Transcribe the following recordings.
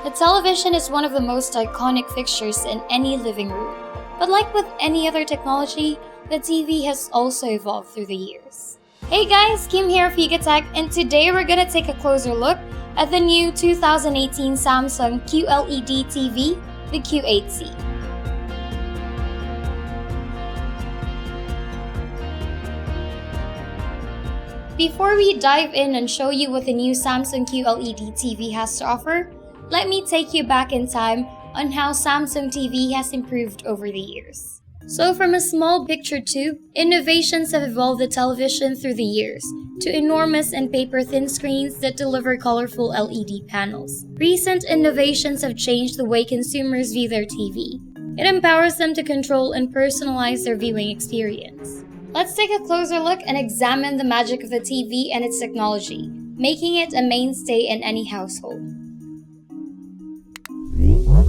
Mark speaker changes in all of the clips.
Speaker 1: The television is one of the most iconic fixtures in any living room. But like with any other technology, the TV has also evolved through the years. Hey guys, Kim here of YugaTech, and today we're gonna take a closer look at the new 2018 Samsung QLED TV, the Q8C. Before we dive in and show you what the new Samsung QLED TV has to offer, let me take you back in time on how Samsung TV has improved over the years. So from a small picture tube, innovations have evolved the television through the years to enormous and paper-thin screens that deliver colorful LED panels. Recent innovations have changed the way consumers view their TV. It empowers them to control and personalize their viewing experience. Let's take a closer look and examine the magic of the TV and its technology, making it a mainstay in any household.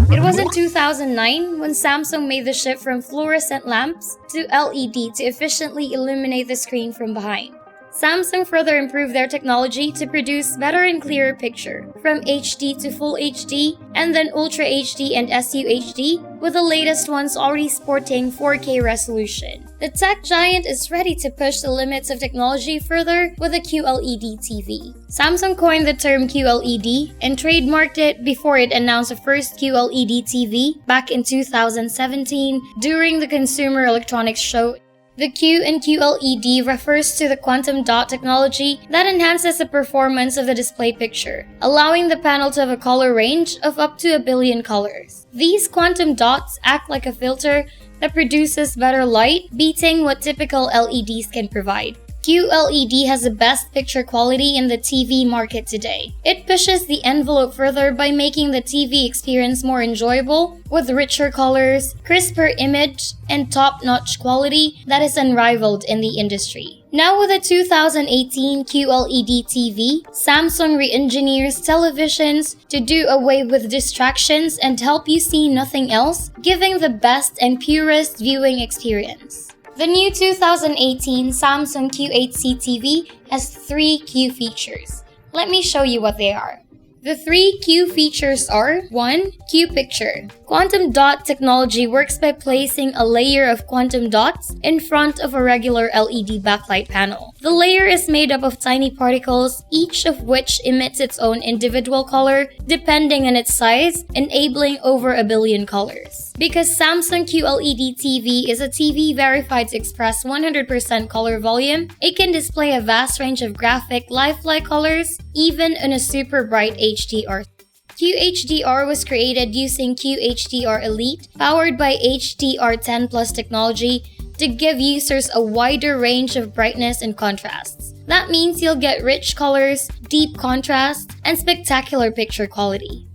Speaker 1: It was in 2009 when Samsung made the shift from fluorescent lamps to LED to efficiently illuminate the screen from behind. Samsung further improved their technology to produce better and clearer picture, from HD to Full HD, and then Ultra HD and SUHD, with the latest ones already sporting 4K resolution. The tech giant is ready to push the limits of technology further with a QLED TV. Samsung coined the term QLED and trademarked it before it announced the first QLED TV back in 2017 during the Consumer Electronics Show. The Q in QLED refers to the quantum dot technology that enhances the performance of the display picture, allowing the panel to have a color range of up to 1 billion colors. These quantum dots act like a filter that produces better light, beating what typical LEDs can provide. QLED has the best picture quality in the TV market today. It pushes the envelope further by making the TV experience more enjoyable with richer colors, crisper image, and top-notch quality that is unrivaled in the industry. Now with the 2018 QLED TV, Samsung re-engineers televisions to do away with distractions and help you see nothing else, giving the best and purest viewing experience. The new 2018 Samsung Q8C TV has 3 Q features. Let me show you what they are. The 3 Q features are 1. Q Picture. Quantum dot technology works by placing a layer of quantum dots in front of a regular LED backlight panel. The layer is made up of tiny particles, each of which emits its own individual color depending on its size, enabling over 1 billion colors. Because Samsung QLED TV is a TV verified to express 100% color volume, it can display a vast range of graphic, lifelike colors, even in a super bright HDR. QHDR was created using QHDR Elite, powered by HDR10 Plus technology, to give users a wider range of brightness and contrasts. That means you'll get rich colors, deep contrast, and spectacular picture quality.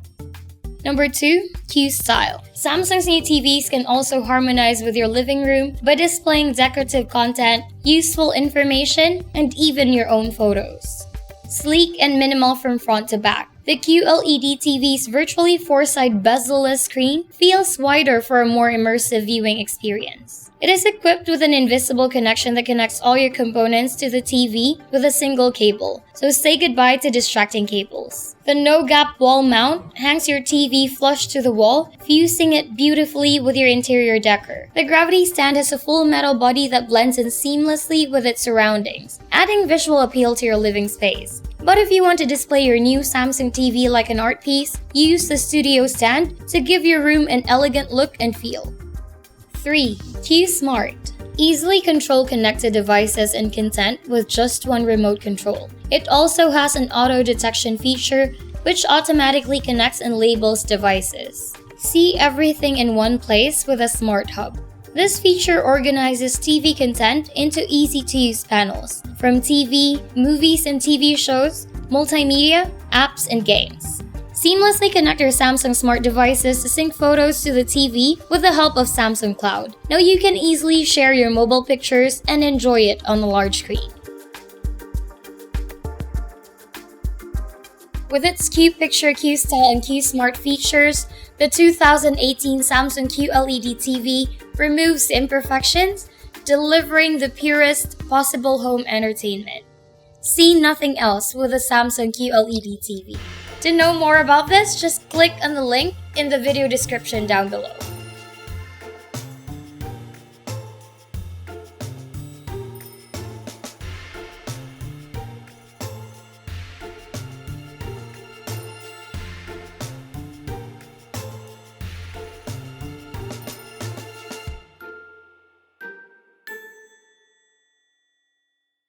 Speaker 1: Number 2. Q Style. Samsung's new TVs can also harmonize with your living room by displaying decorative content, useful information, and even your own photos. Sleek and minimal from front to back, the QLED TV's virtually 4-side bezel-less screen feels wider for a more immersive viewing experience. It is equipped with an invisible connection that connects all your components to the TV with a single cable, so say goodbye to distracting cables. The no-gap wall mount hangs your TV flush to the wall, fusing it beautifully with your interior decor. The gravity stand has a full metal body that blends in seamlessly with its surroundings, adding visual appeal to your living space. But if you want to display your new Samsung TV like an art piece, use the studio stand to give your room an elegant look and feel. 3. Q Smart. Easily control connected devices and content with just one remote control. It also has an auto detection feature which automatically connects and labels devices. See everything in one place with a smart hub. This feature organizes TV content into easy-to-use panels, from TV, movies and TV shows, multimedia, apps, and games. Seamlessly connect your Samsung smart devices to sync photos to the TV with the help of Samsung Cloud. Now you can easily share your mobile pictures and enjoy it on the large screen. With its Q Picture, Q Style, and Q Smart features, the 2018 Samsung QLED TV removes the imperfections, delivering the purest possible home entertainment. See nothing else with a Samsung QLED TV. To know more about this, just click on the link in the video description down below.